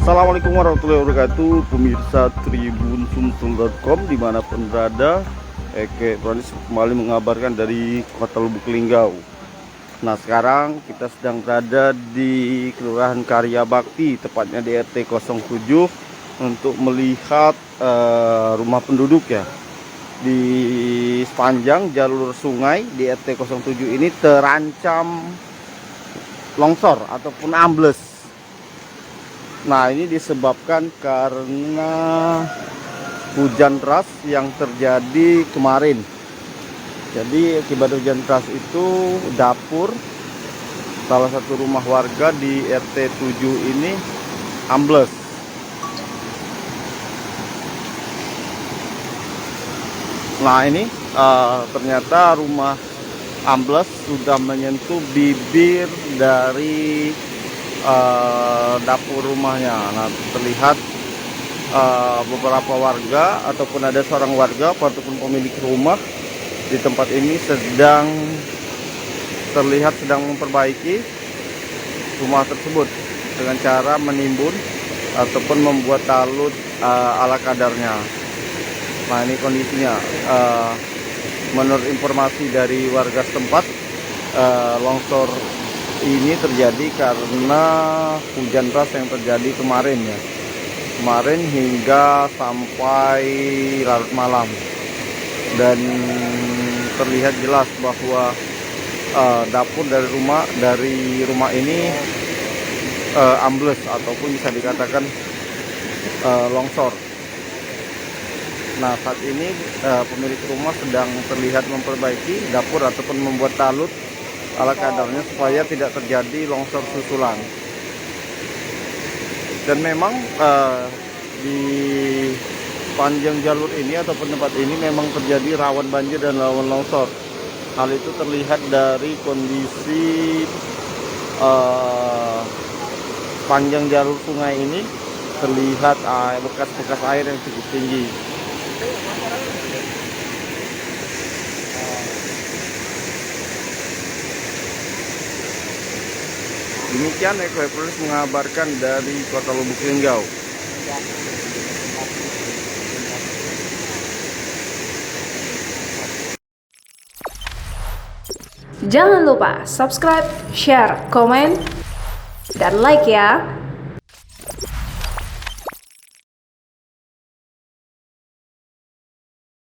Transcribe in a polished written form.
Assalamualaikum warahmatullahi wabarakatuh, pemirsa tribunsumsel.com dimanapun berada. Eke Pronis kembali mengabarkan dari Kota Lubuk Linggau. Nah, sekarang kita sedang berada di Kelurahan Karya Bakti, tepatnya di RT 07, untuk melihat rumah penduduk ya. Di sepanjang jalur sungai di RT 07 ini terancam longsor ataupun ambles. Nah, ini disebabkan karena hujan deras yang terjadi kemarin. Jadi akibat hujan deras itu dapur salah satu rumah warga di RT 7 ini ambles. Nah, ini ternyata rumah ambles sudah menyentuh bibir dari dapur rumahnya. Nah, terlihat beberapa warga ataupun ada seorang warga ataupun pemilik rumah di tempat ini terlihat sedang memperbaiki rumah tersebut dengan cara menimbun ataupun membuat talut ala kadarnya. Nah, ini kondisinya. Menurut informasi dari warga setempat, longsor ini terjadi karena hujan deras yang terjadi kemarin ya. Kemarin hingga sampai larut malam. Dan terlihat jelas bahwa dapur dari rumah ini ambles ataupun bisa dikatakan longsor. Nah, saat ini pemilik rumah sedang terlihat memperbaiki dapur ataupun membuat talut ala kadarnya supaya tidak terjadi longsor susulan. Dan memang di panjang jalur ini ataupun tempat ini memang terjadi rawan banjir dan rawan longsor. Hal itu terlihat dari kondisi panjang jalur sungai ini, terlihat bekas-bekas air yang cukup tinggi. Demikian Eke Pronis mengabarkan dari Kota Lubuk Linggau. Jangan lupa subscribe, share, komen, dan like ya.